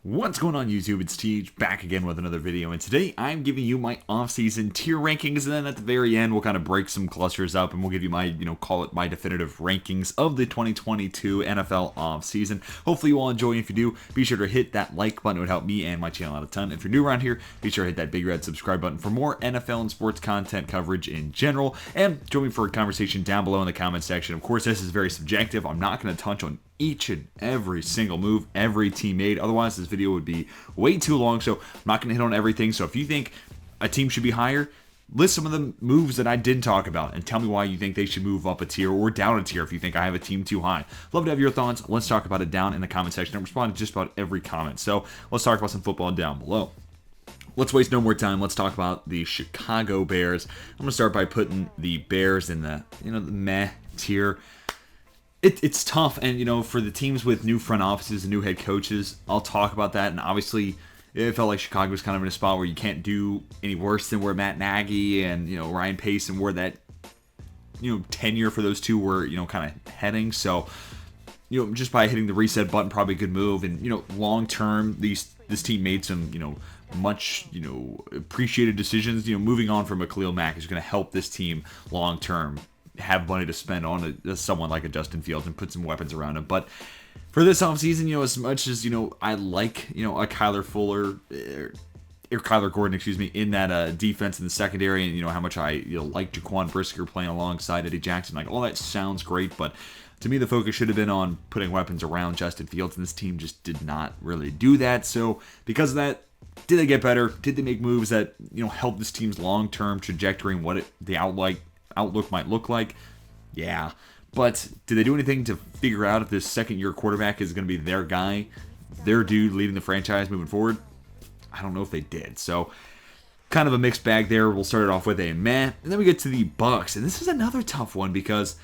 What's going on YouTube? It's Teach back again with another video, and today I'm giving you my off-season tier rankings, and then at the very end we'll kind of break some clusters up and we'll give you my, call it my definitive rankings of the 2022 NFL off-season. Hopefully you all enjoy. If you do, be sure to hit that like button. It would help me and my channel out a ton. If you're new around here, be sure to hit that big red subscribe button for more NFL and sports content coverage in general, and join me for a conversation down below in the comment section. Of course, this is very subjective. I'm not going to touch on each and every single move every team made. Otherwise, this video would be way too long, so I'm not going to hit on everything. So if you think a team should be higher, list some of the moves that I didn't talk about and tell me why you think they should move up a tier or down a tier if you think I have a team too high. Love to have your thoughts. Let's talk about it down in the comment section. I'm responding to just about every comment. So let's talk about some football down below. Let's waste no more time. Let's talk about the Chicago Bears. I'm going to start by putting the Bears in the, the meh tier. It's tough, and for the teams with new front offices and new head coaches, I'll talk about that. And obviously, it felt like Chicago was kind of in a spot where you can't do any worse than where Matt Nagy and Ryan Pace and where that tenure for those two were kind of heading. So just by hitting the reset button, probably a good move. And long term, this team made some much appreciated decisions. Moving on from a Khalil Mack is going to help this team long term have money to spend on someone like a Justin Fields and put some weapons around him. But for this offseason, as much as I like a Kyler Fuller or Kyler Gordon, in that defense in the secondary, and how much I like Jaquan Brisker playing alongside Eddie Jackson, like all that sounds great, but to me the focus should have been on putting weapons around Justin Fields, and this team just did not really do that. So because of that, did they get better? Did they make moves that help this team's long-term trajectory and what the outlook might look like? Yeah. But did they do anything to figure out if this second-year quarterback is going to be their guy, their dude leading the franchise moving forward? I don't know if they did. So kind of a mixed bag there. We'll start it off with a meh, and then we get to the Bucs, and this is another tough one because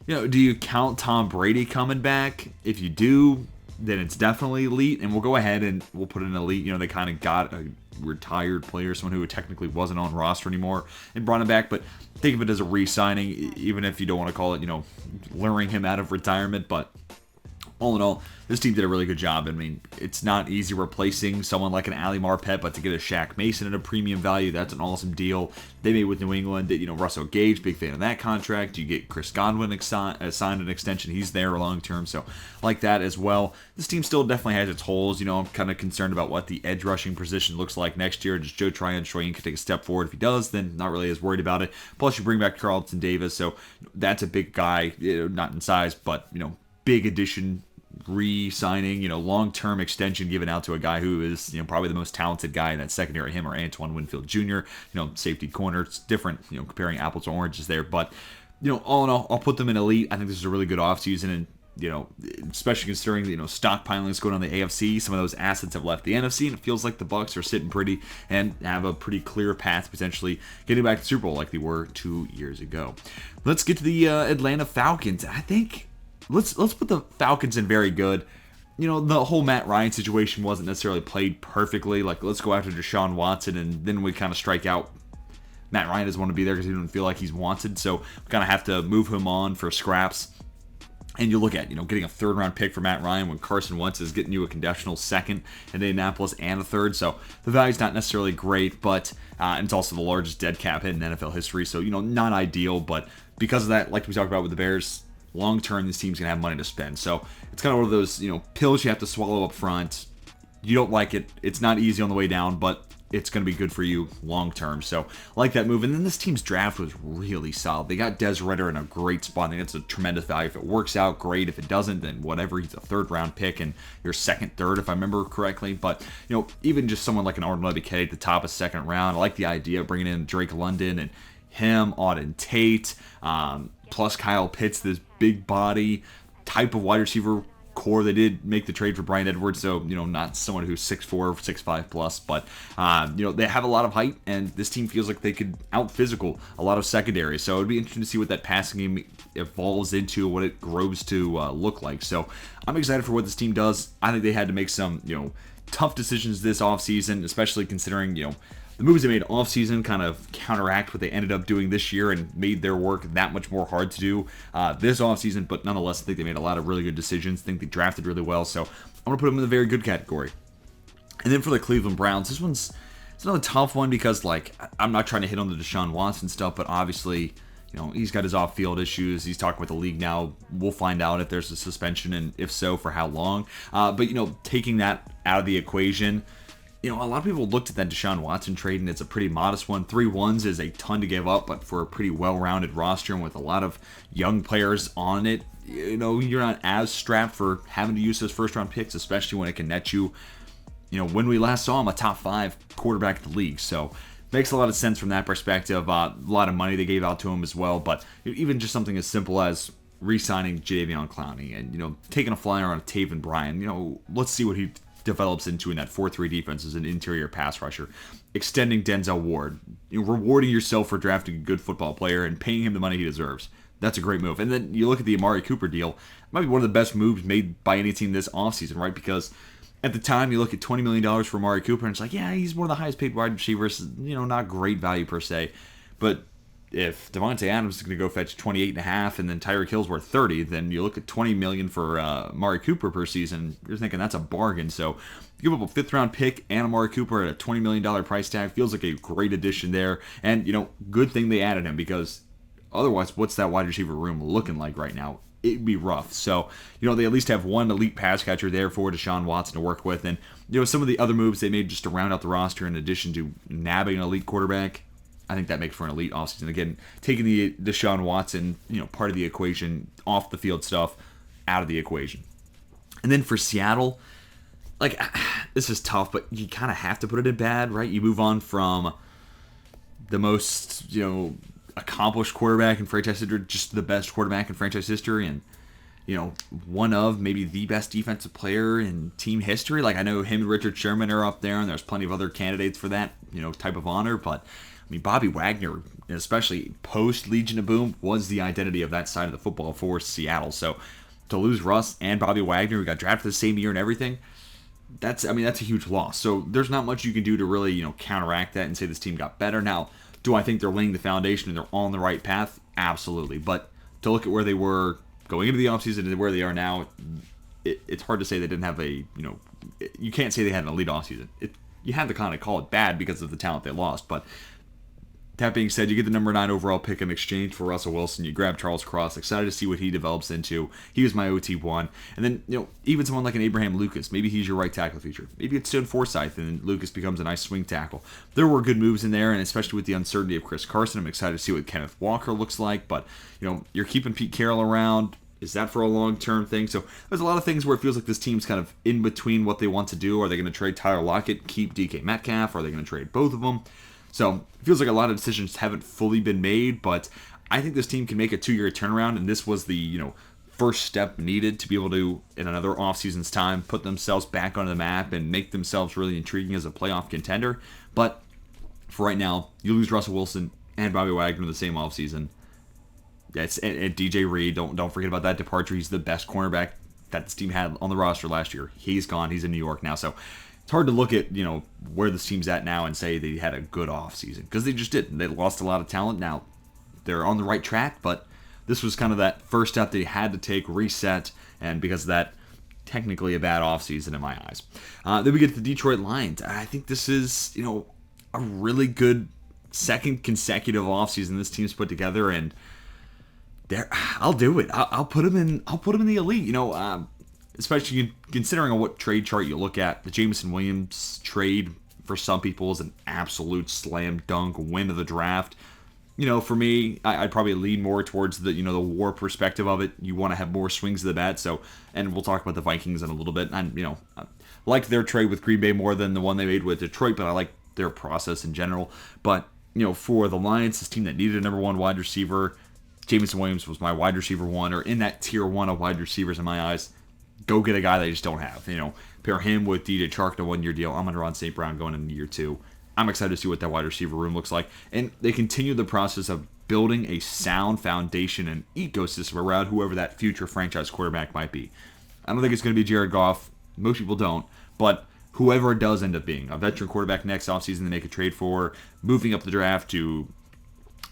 do you count Tom Brady coming back? If you do, then it's definitely elite, and we'll go ahead and we'll put an elite. They kind of got a retired player, someone who technically wasn't on roster anymore, and brought him back. But think of it as a re-signing, even if you don't want to call it, luring him out of retirement. But all in all, this team did a really good job. I mean, it's not easy replacing someone like an Ali Marpet, but to get a Shaq Mason at a premium value, that's an awesome deal. They made with New England. Russell Gage, big fan of that contract. You get Chris Godwin signed an extension. He's there long term, so I like that as well. This team still definitely has its holes. I'm kind of concerned about what the edge rushing position looks like next year. Does Joe Tryon could take a step forward? If he does, then not really as worried about it. Plus, you bring back Carlton Davis, so that's a big guy, not in size, but big addition, re-signing, long-term extension given out to a guy who is, probably the most talented guy in that secondary, him or Antoine Winfield Jr., safety corner. It's different, comparing apples to oranges there. But, all in all, I'll put them in elite. I think this is a really good offseason, and, especially considering, stockpiling is going on in the AFC. Some of those assets have left the NFC, and it feels like the Bucs are sitting pretty and have a pretty clear path to potentially getting back to the Super Bowl like they were 2 years ago. Let's get to the Atlanta Falcons. I think Let's put the Falcons in very good. The whole Matt Ryan situation wasn't necessarily played perfectly. Like, let's go after Deshaun Watson, and then we kind of strike out. Matt Ryan doesn't want to be there because he doesn't feel like he's wanted, so we kind of have to move him on for scraps. And you look at, getting a third-round pick for Matt Ryan when Carson Wentz is getting you a conditional second in Indianapolis and a third. So the value's not necessarily great, but and it's also the largest dead cap hit in NFL history. So, not ideal, but because of that, like we talked about with the Bears, long term, this team's gonna have money to spend. So it's kind of one of those, pills you have to swallow up front. You don't like it. It's not easy on the way down, but it's gonna be good for you long term. So I like that move. And then this team's draft was really solid. They got Des Ridder in a great spot. I think it's a tremendous value. If it works out, great. If it doesn't, then whatever. He's a third-round pick and your third, if I remember correctly. But even just someone like an Arden Lebby at the top of second round, I like the idea of bringing in Drake London and him, Auden Tate, plus Kyle Pitts, this big body type of wide receiver core. They did make the trade for Bryan Edwards, so not someone who's 6'4", 6'5 plus, but they have a lot of height, and this team feels like they could out physical a lot of secondary. So it'd be interesting to see what that passing game evolves into, what it grows to look like. So I'm excited for what this team does. I think they had to make some tough decisions this offseason, especially considering the moves they made offseason kind of counteract what they ended up doing this year and made their work that much more hard to do this offseason. But nonetheless, I think they made a lot of really good decisions. I think they drafted really well. So I'm going to put them in the very good category. And then for the Cleveland Browns, it's another tough one because, like, I'm not trying to hit on the Deshaun Watson stuff, but obviously, he's got his off-field issues. He's talking with the league now. We'll find out if there's a suspension, and if so, for how long. But taking that out of the equation, a lot of people looked at that Deshaun Watson trade, and it's a pretty modest one. 3 ones is a ton to give up, but for a pretty well-rounded roster and with a lot of young players on it, you're not as strapped for having to use those first-round picks, especially when it can net you, when we last saw him, a top 5 quarterback in the league. So makes a lot of sense from that perspective. A lot of money they gave out to him as well, but even just something as simple as re-signing Jadeveon Clowney and taking a flyer on Taven Bryan. Let's see what he develops into in that 4-3 defense as an interior pass rusher. Extending Denzel Ward, rewarding yourself for drafting a good football player and paying him the money he deserves. That's a great move. And then you look at the Amari Cooper deal. It might be one of the best moves made by any team this offseason, right? Because at the time, you look at $20 million for Amari Cooper, and it's like, yeah, he's one of the highest paid wide receivers. Not great value per se. But if Devonta Adams is going to go fetch 28.5 and then Tyreek Hill's worth 30, then you look at $20 million for Amari Cooper per season, you're thinking that's a bargain. So you give up a 5th-round pick and Amari Cooper at a $20 million price tag. Feels like a great addition there. And, good thing they added him, because otherwise, what's that wide receiver room looking like right now? It'd be rough. So, they at least have one elite pass catcher there for Deshaun Watson to work with. And, some of the other moves they made just to round out the roster in addition to nabbing an elite quarterback, I think that makes for an elite offseason. Again, taking the Deshaun Watson, part of the equation, off the field stuff, out of the equation. And then for Seattle, this is tough, but you kind of have to put it in bad, right? You move on from the most, accomplished quarterback in franchise history, just the best quarterback in franchise history, and one of maybe the best defensive player in team history. I know him and Richard Sherman are up there, and there's plenty of other candidates for that type of honor. But Bobby Wagner, especially post Legion of Boom, was the identity of that side of the football for Seattle. So to lose Russ and Bobby Wagner, who got drafted the same year and everything, that's a huge loss. So there's not much you can do to really counteract that and say this team got better. Now, do I think they're laying the foundation and they're on the right path? Absolutely. But to look at where they were going into the offseason and where they are now, it's hard to say they didn't have you can't say they had an elite offseason. You have to kind of call it bad because of the talent they lost. But that being said, you get the number 9 overall pick in exchange for Russell Wilson. You grab Charles Cross. Excited to see what he develops into. He was my OT1. And then, even someone like an Abraham Lucas. Maybe he's your right tackle future. Maybe it's Stone Forsythe and then Lucas becomes a nice swing tackle. There were good moves in there, and especially with the uncertainty of Chris Carson, I'm excited to see what Kenneth Walker looks like. But, you're keeping Pete Carroll around. Is that for a long-term thing? So there's a lot of things where it feels like this team's kind of in between what they want to do. Are they going to trade Tyler Lockett, keep DK Metcalf? Are they going to trade both of them? So it feels like a lot of decisions haven't fully been made, but I think this team can make a 2-year turnaround, and this was the first step needed to be able to, in another offseason's time, put themselves back on the map and make themselves really intriguing as a playoff contender. But for right now, you lose Russell Wilson and Bobby Wagner in the same offseason. And DJ Reed, don't forget about that departure. He's the best cornerback that this team had on the roster last year. He's gone. He's in New York now. So it's hard to look at, where this team's at now and say they had a good offseason, because they just didn't. They lost a lot of talent. Now, they're on the right track, but this was kind of that first step they had to take, reset, and because of that, technically a bad offseason in my eyes. Then we get to the Detroit Lions. I think this is, a really good second consecutive offseason this team's put together, and I'll do it. I'll put them in the elite. Especially considering on what trade chart you look at. The Jameson Williams trade for some people is an absolute slam dunk win of the draft. For me, I'd probably lean more towards the the war perspective of it. You want to have more swings of the bat. So, and we'll talk about the Vikings in a little bit. And I like their trade with Green Bay more than the one they made with Detroit, but I like their process in general. But for the Lions, this team that needed a number 1 wide receiver, Jameson Williams was my wide receiver 1, or in that tier 1 of wide receivers in my eyes. Go get a guy they just don't have. Pair him with DJ Chark in a 1-year deal. I'm under Ron St. Brown going into year 2. I'm excited to see what that wide receiver room looks like. And they continue the process of building a sound foundation and ecosystem around whoever that future franchise quarterback might be. I don't think it's going to be Jared Goff. Most people don't. But whoever it does end up being, a veteran quarterback next offseason they make a trade for, moving up the draft to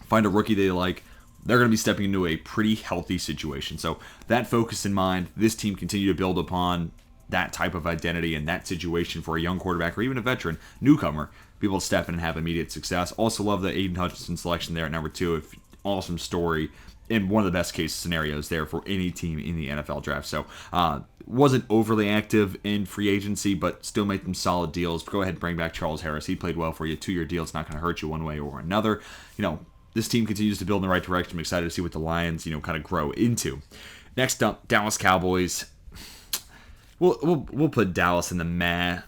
find a rookie they like, they're going to be stepping into a pretty healthy situation. So that focus in mind, this team continue to build upon that type of identity and that situation for a young quarterback or even a veteran newcomer, be able to step in and have immediate success. Also love the Aiden Hutchinson selection there at number 2. Awesome story and one of the best case scenarios there for any team in the NFL draft. So wasn't overly active in free agency, but still made some solid deals. Go ahead and bring back Charles Harris. He played well for you. 2-year deal. It's not going to hurt you one way or another. This team continues to build in the right direction. I'm excited to see what the Lions, kind of grow into. Next up, Dallas Cowboys. We'll put Dallas in the meh.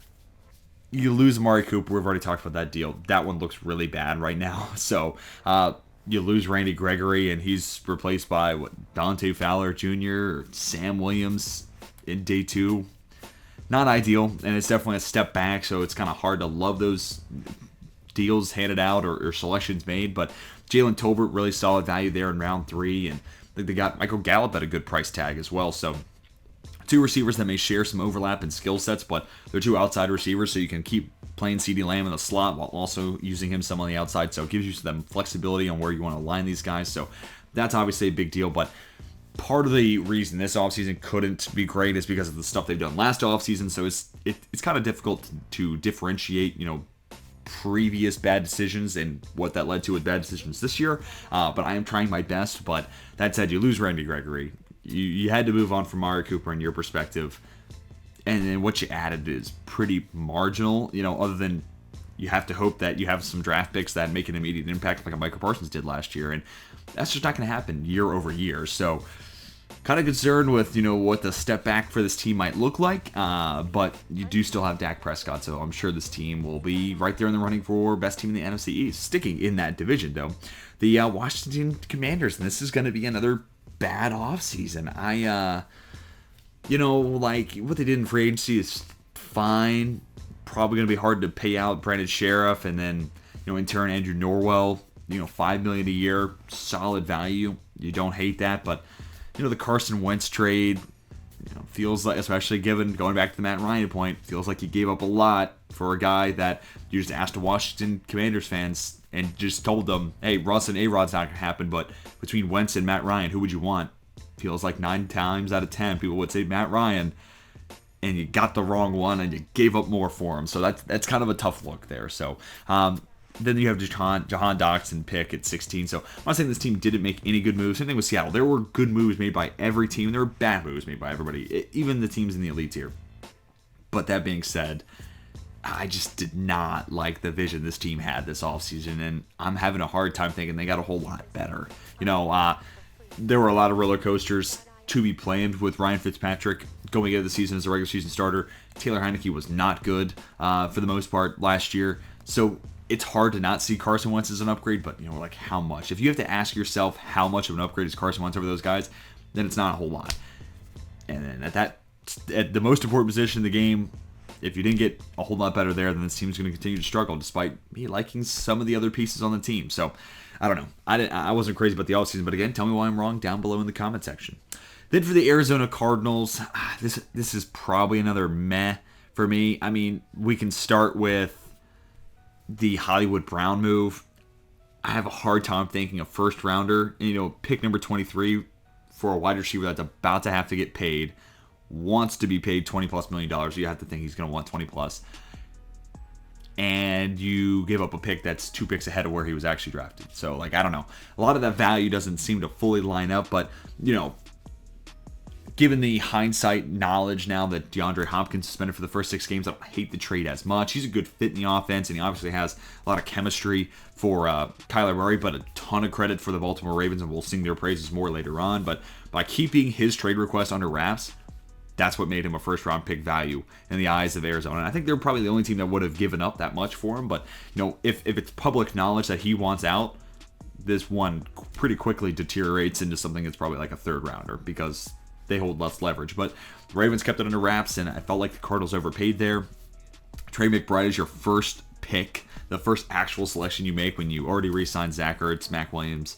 You lose Amari Cooper. We've already talked about that deal. That one looks really bad right now. So you lose Randy Gregory, and he's replaced by Dante Fowler Jr. or Sam Williams in day 2. Not ideal, and it's definitely a step back. So it's kind of hard to love those deals handed out or selections made, but Jalen Tolbert, really solid value there in round 3, and I think they got Michael Gallup at a good price tag as well. So 2 receivers that may share some overlap in skill sets, but they're 2 outside receivers, so you can keep playing CeeDee Lamb in the slot while also using him some on the outside. So it gives you some flexibility on where you want to line these guys. So that's obviously a big deal, but part of the reason this offseason couldn't be great is because of the stuff they've done last offseason. So it's kind of difficult to differentiate, previous bad decisions and what that led to with bad decisions this year. But I am trying my best. But that said, you lose Randy Gregory. You had to move on from Amari Cooper in your perspective. And then what you added is pretty marginal, other than you have to hope that you have some draft picks that make an immediate impact like a Michael Parsons did last year. And that's just not going to happen year over year. So kind of concerned with, what the step back for this team might look like. But you do still have Dak Prescott, so I'm sure this team will be right there in the running for best team in the NFC East. Sticking in that division, though, the Washington Commanders, and this is going to be another bad offseason. What they did in free agency is fine. Probably going to be hard to pay out Brandon Sheriff, and then, in turn, Andrew Norwell, $5 million a year, solid value. You don't hate that, but the Carson Wentz trade, feels like, especially going back to the Matt Ryan point, feels like you gave up a lot for a guy that you just asked the Washington Commanders fans and just told them, hey, Russ and A-Rod's not going to happen, but between Wentz and Matt Ryan, who would you want? Feels like 9 times out of 10 people would say Matt Ryan, and you got the wrong one and you gave up more for him. So that's kind of a tough look there. So then you have Jahan Dotson pick at 16. So I'm not saying this team didn't make any good moves. Same thing with Seattle. There were good moves made by every team. There were bad moves made by everybody, even the teams in the elite tier. But that being said, I just did not like the vision this team had this offseason, and I'm having a hard time thinking they got a whole lot better. There were a lot of roller coasters to be planned with Ryan Fitzpatrick going into the season as a regular season starter. Taylor Heineke was not good for the most part last year. So it's hard to not see Carson Wentz as an upgrade, but how much? If you have to ask yourself how much of an upgrade is Carson Wentz over those guys, then it's not a whole lot. And then at the most important position in the game, if you didn't get a whole lot better there, then this team's going to continue to struggle despite me liking some of the other pieces on the team. So I don't know. I wasn't crazy about the offseason, but again, tell me why I'm wrong down below in the comment section. Then for the Arizona Cardinals, this is probably another meh for me. I mean, we can start with the Hollywood Brown move. I have a hard time thinking a first rounder, pick number 23 for a wide receiver that's about to have to get paid, wants to be paid $20+ million. You have to think he's going to want 20+. And you give up a pick that's 2 picks ahead of where he was actually drafted. So, I don't know. A lot of that value doesn't seem to fully line up, but, given the hindsight knowledge now that DeAndre Hopkins suspended for the first 6 games, I don't hate the trade as much. He's a good fit in the offense, and he obviously has a lot of chemistry for Kyler Murray, but a ton of credit for the Baltimore Ravens, and we'll sing their praises more later on. But by keeping his trade request under wraps, that's what made him a first-round pick value in the eyes of Arizona. And I think they're probably the only team that would have given up that much for him. But, if it's public knowledge that he wants out, this one pretty quickly deteriorates into something that's probably like a third-rounder because they hold less leverage. But the Ravens kept it under wraps, and I felt like the Cardinals overpaid there. Trey McBride is your first pick, the first actual selection you make when you already re-signed Zach Ertz, Mac Williams.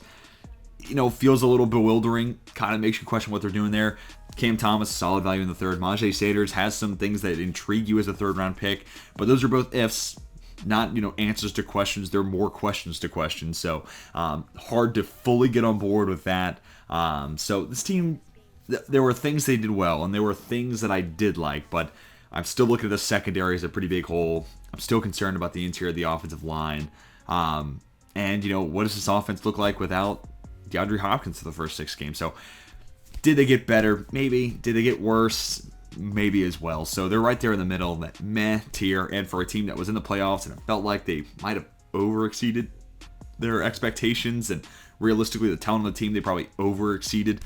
feels a little bewildering. Kind of makes you question what they're doing there. Cam Thomas, solid value in the third. Majay Sanders has some things that intrigue you as a third-round pick, but those are both ifs, not answers to questions. They're more questions to questions. So hard to fully get on board with that. So this team, there were things they did well, and there were things that I did like, but I'm still looking at the secondary as a pretty big hole. I'm still concerned about the interior of the offensive line. And, what does this offense look like without DeAndre Hopkins for the first 6 games? So did they get better? Maybe. Did they get worse? Maybe as well. So they're right there in the middle, that meh tier. And for a team that was in the playoffs and it felt like they might have overexceeded their expectations, and realistically the talent of the team, they probably overexceeded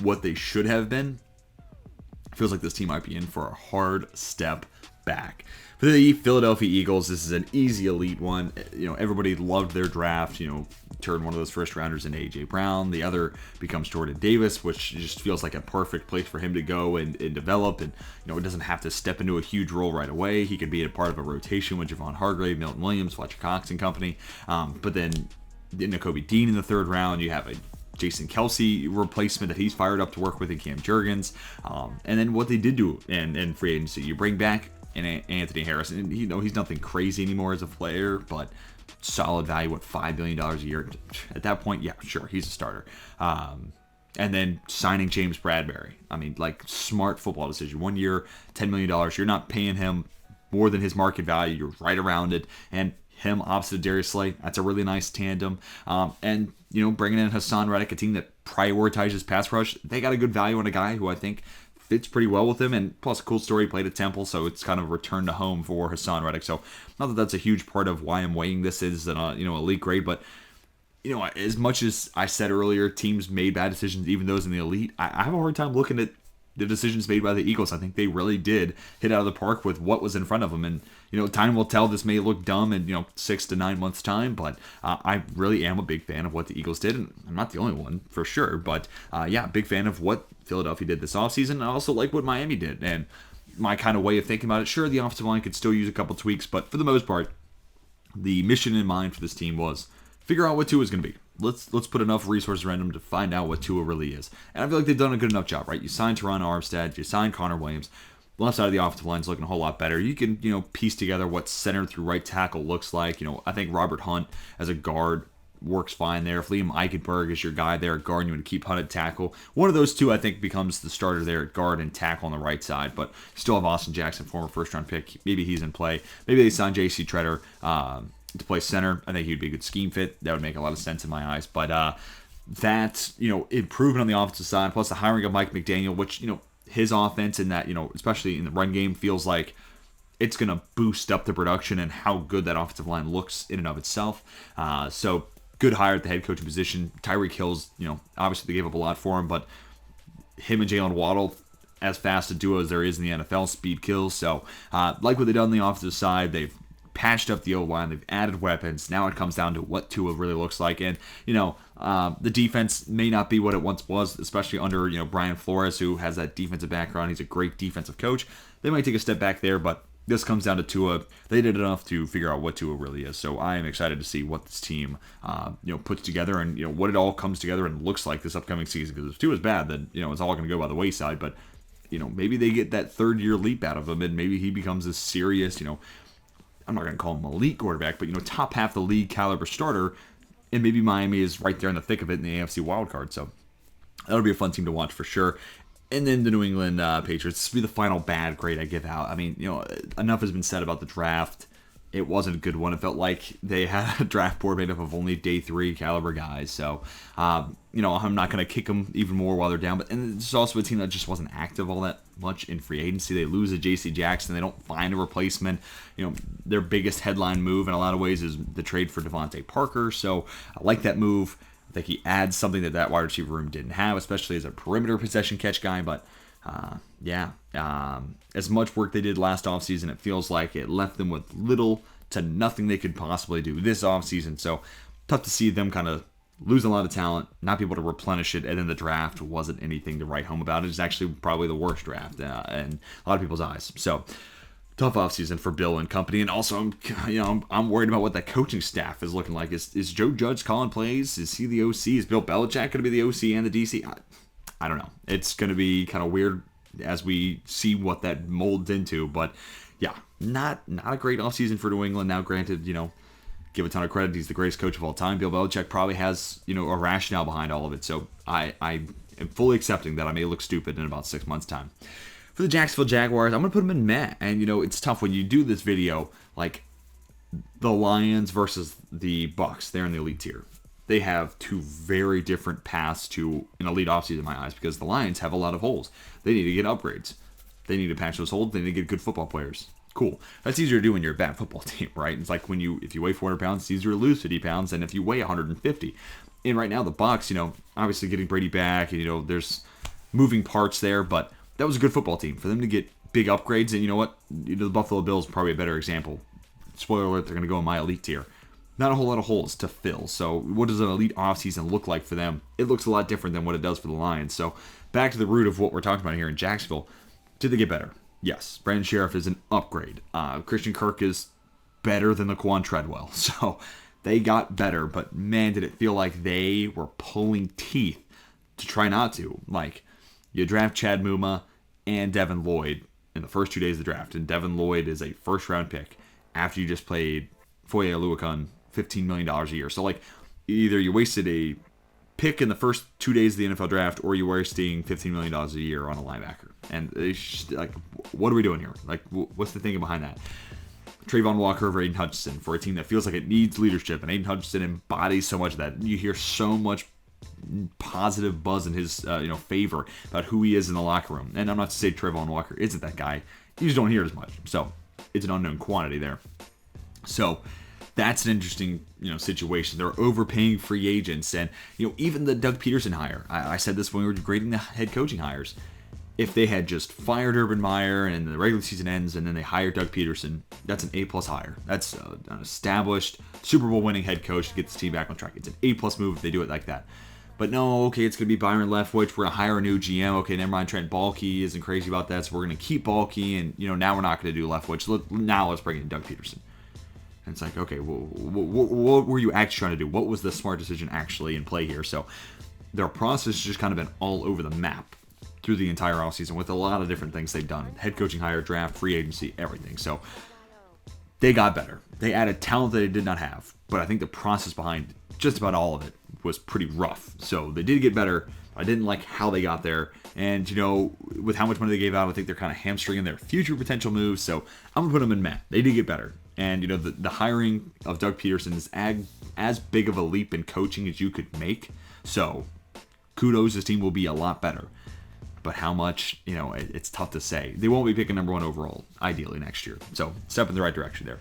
what they should have been. It feels like this team might be in for a hard step back. For the Philadelphia Eagles, this is an easy elite one. Everybody loved their draft. Turned one of those first rounders into A.J. Brown. The other becomes Jordan Davis, which just feels like a perfect place for him to go and develop. And, it doesn't have to step into a huge role right away. He could be a part of a rotation with Javon Hargrave, Milton Williams, Fletcher Cox and company. But then Nakobe Dean in the third round, you have a Jason Kelsey replacement that he's fired up to work with in Cam Jurgens. And then what they did do in free agency, you bring back Anthony Harrison. And, he's nothing crazy anymore as a player, but solid value, $5 billion a year. At that point, yeah, sure, he's a starter. And then signing James Bradbury. Smart football decision. 1 year, $10 million. You're not paying him more than his market value. You're right around it. And him opposite Darius Slay, that's a really nice tandem. And, bringing in Hassan Reddick, a team that prioritizes pass rush, they got a good value on a guy who I think fits pretty well with him, and plus a cool story, played at Temple, so it's kind of a return to home for Hassan Reddick. So not that that's a huge part of why I'm weighing this as an elite grade, but as much as I said earlier, teams made bad decisions, even those in the elite, I have a hard time looking at the decisions made by the Eagles. I think they really did hit out of the park with what was in front of them, and time will tell. This may look dumb in 6 to 9 months time, but I really am a big fan of what the Eagles did, and I'm not the only one for sure, but big fan of what Philadelphia did this offseason. I also like what Miami did, and my kind of way of thinking about it, sure, the offensive line could still use a couple tweaks, but for the most part, the mission in mind for this team was figure out what Tua is going to be. Let's put enough resources around him to find out what Tua really is. And I feel like they've done a good enough job, right? You signed Teron Armstead, you signed Connor Williams. The left side of the offensive line is looking a whole lot better. You can, piece together what center through right tackle looks like. I think Robert Hunt as a guard works fine there. If Liam Eichenberg is your guy there at guard, you want to keep Hunt at tackle. One of those two, I think, becomes the starter there at guard and tackle on the right side. But still have Austin Jackson, former first-round pick. Maybe he's in play. Maybe they sign J.C. Treader to play center. I think he'd be a good scheme fit. That would make a lot of sense in my eyes. But that, improvement on the offensive side, plus the hiring of Mike McDaniel, which, his offense in that, especially in the run game, feels like it's going to boost up the production and how good that offensive line looks in and of itself. So good hire at the head coach position. Tyreek Hill's, obviously they gave up a lot for him, but him and Jalen Waddle, as fast a duo as there is in the NFL, speed kills. So like what they've done on the offensive side, they've patched up the O-line, they've added weapons. Now it comes down to what Tua really looks like. And, the defense may not be what it once was, especially under, Brian Flores, who has that defensive background. He's a great defensive coach. They might take a step back there, but this comes down to Tua. They did enough to figure out what Tua really is. So I am excited to see what this team, puts together and, what it all comes together and looks like this upcoming season. Because if Tua's bad, then, it's all going to go by the wayside. But, maybe they get that third-year leap out of him and maybe he becomes a serious, I'm not going to call him elite quarterback, but, top half the league caliber starter. And maybe Miami is right there in the thick of it in the AFC wildcard. So that'll be a fun team to watch for sure. And then the New England Patriots. This will be the final bad grade I give out. I mean, enough has been said about the draft. It wasn't a good one. It felt like they had a draft board made up of only day 3 caliber guys. So, I'm not going to kick them even more while they're down. But and it's also a team that just wasn't active all that much in free agency. They lose a J.C. Jackson. They don't find a replacement. Their biggest headline move in a lot of ways is the trade for Devontae Parker. So, I like that move. I think he adds something that wide receiver room didn't have, especially as a perimeter possession catch guy. But, as much work they did last offseason, it feels like it left them with little to nothing they could possibly do this offseason. So tough to see them kind of lose a lot of talent, not be able to replenish it, and then the draft wasn't anything to write home about. It's actually probably the worst draft in a lot of people's eyes. So tough offseason for Bill and company. And also, I'm worried about what that coaching staff is looking like. Is Joe Judge calling plays? Is he the OC? Is Bill Belichick going to be the OC and the DC? I don't know. It's going to be kind of weird as we see what that molds into. But yeah, not a great offseason for New England. Now, granted, give a ton of credit. He's the greatest coach of all time. Bill Belichick probably has, a rationale behind all of it. So I am fully accepting that I may look stupid in about 6 months' time. For the Jacksonville Jaguars, I'm going to put them in meh. And, it's tough when you do this video, like the Lions versus the Bucks. They're in the elite tier. They have two very different paths to an elite offseason in my eyes because the Lions have a lot of holes. They need to get upgrades. They need to patch those holes. They need to get good football players. Cool. That's easier to do when you're a bad football team, right? It's like if you weigh 400 pounds, it's easier to lose 50 pounds than if you weigh 150. And right now, the Bucks, obviously getting Brady back, and, there's moving parts there, but that was a good football team. For them to get big upgrades, and you know what? The Buffalo Bills are probably a better example. Spoiler alert, they're going to go in my elite tier. Not a whole lot of holes to fill. So what does an elite offseason look like for them? It looks a lot different than what it does for the Lions. So back to the root of what we're talking about here in Jacksonville. Did they get better? Yes. Brandon Sheriff is an upgrade. Christian Kirk is better than Laquan Treadwell. So they got better, but man, did it feel like they were pulling teeth to try not to. Like, you draft Chad Muma and Devin Lloyd in the first 2 days of the draft, and Devin Lloyd is a first-round pick after you just played Foye Oluokun $15 million a year. So, like, either you wasted a pick in the first 2 days of the NFL draft, or you're wasting $15 million a year on a linebacker. And it's just, like, what are we doing here? Like, what's the thinking behind that? Trayvon Walker over Aiden Hutchinson for a team that feels like it needs leadership, and Aiden Hutchinson embodies so much of that. You hear so much positive buzz in his favor about who he is in the locker room. And I'm not to say Trayvon Walker isn't that guy. You just don't hear it as much. So it's an unknown quantity there. So that's an interesting situation. They're overpaying free agents, and even the Doug Peterson hire. I said this when we were grading the head coaching hires. If they had just fired Urban Meyer and the regular season ends and then they hired Doug Peterson, that's an A+ hire. That's an established Super Bowl winning head coach to get this team back on track. It's an A+ move if they do it like that. But no, okay, it's going to be Byron Leftwich. We're going to hire a new GM. Okay, never mind. Trent Baalke isn't crazy about that, so we're going to keep Baalke, and now we're not going to do Leftwich. Now let's bring in Doug Peterson. And it's like, okay, well, what were you actually trying to do? What was the smart decision actually in play here? So their process has just kind of been all over the map through the entire offseason with a lot of different things they've done. Head coaching hire, draft, free agency, everything. So they got better. They added talent that they did not have. But I think the process behind just about all of it was pretty rough. So they did get better. I didn't like how they got there. And, with how much money they gave out, I think they're kind of hamstringing their future potential moves. So I'm going to put them in meh. They did get better. And, the hiring of Doug Peterson is as big of a leap in coaching as you could make. So kudos, this team will be a lot better. But how much, it's tough to say. They won't be picking number 1 overall, ideally, next year. So, step in the right direction there.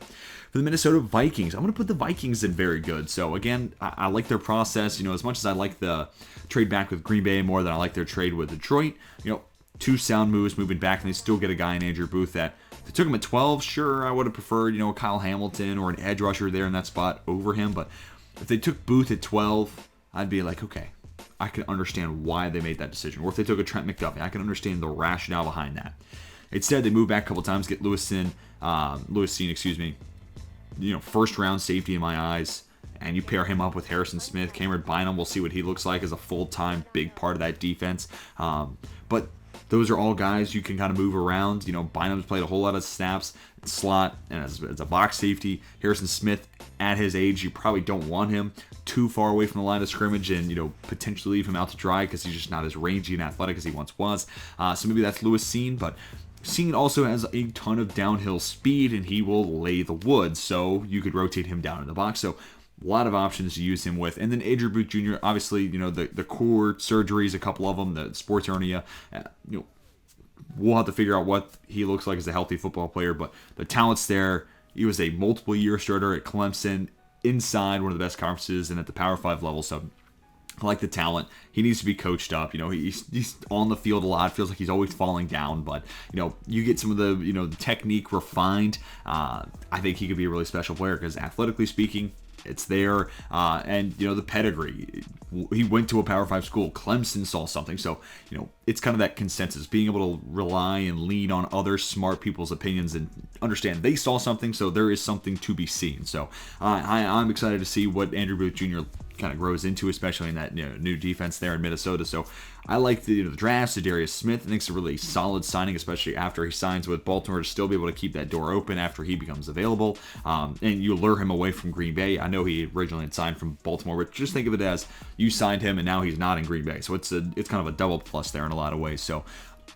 For the Minnesota Vikings, I'm going to put the Vikings in very good. So, again, I like their process. As much as I like the trade back with Green Bay more than I like their trade with Detroit, 2 sound moves moving back, and they still get a guy in Andrew Booth that, if they took him at 12, sure, I would have preferred, Kyle Hamilton or an edge rusher there in that spot over him. But if they took Booth at 12, I'd be like, okay, I can understand why they made that decision. Or if they took a Trent McDuffie, I can understand the rationale behind that. Instead, they move back a couple times, get Lewis Cine, first round safety in my eyes, and you pair him up with Harrison Smith. Cameron Bynum, we'll see what he looks like as a full-time big part of that defense. But those are all guys you can kind of move around. Bynum's played a whole lot of snaps at slot and as a box safety. Harrison Smith, at his age, you probably don't want him too far away from the line of scrimmage and, potentially leave him out to dry because he's just not as rangy and athletic as he once was. So maybe that's Lewis Cine, but Cine also has a ton of downhill speed and he will lay the wood, so you could rotate him down in the box. So a lot of options to use him with. And then Andrew Booth Jr., obviously, the core surgeries, a couple of them, the sports hernia, we'll have to figure out what he looks like as a healthy football player, but the talent's there. He was a multiple-year starter at Clemson, inside one of the best conferences and at the Power 5 level, so I like the talent. He needs to be coached up. He's on the field a lot. Feels like he's always falling down, but you get some of the the technique refined. I think he could be a really special player because athletically speaking, it's there, and the pedigree. He went to a Power 5 school. Clemson saw something, so it's kind of that consensus, being able to rely and lean on other smart people's opinions and understand they saw something, so there is something to be seen. So I'm excited to see what Andrew Booth Jr. kind of grows into, especially in that new defense there in Minnesota. So I like the drafts. Darius Smith, I think it's a really solid signing, especially after he signs with Baltimore, to still be able to keep that door open after he becomes available. And you lure him away from Green Bay. I know he originally had signed from Baltimore, but just think of it as you signed him and now he's not in Green Bay. So it's kind of a double plus there in a lot of ways. So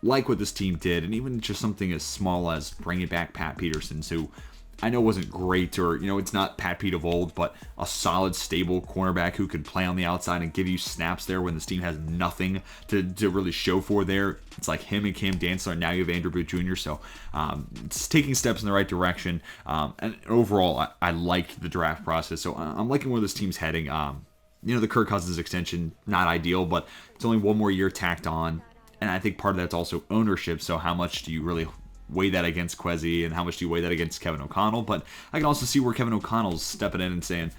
like what this team did, and even just something as small as bringing back Pat Petersons, who I know wasn't great, or it's not Pat Pete of old, but a solid, stable cornerback who could play on the outside and give you snaps there when this team has nothing to really show for there. It's like him and Cam Dantzler, and now you have Andrew Booth Jr. So it's taking steps in the right direction. And overall, I liked the draft process. So I'm liking where this team's heading. The Kirk Cousins extension, not ideal, but it's only one more year tacked on. And I think part of that's also ownership. So how much do you really weigh that against Kwesi, and how much do you weigh that against Kevin O'Connell? But I can also see where Kevin O'Connell's stepping in and saying,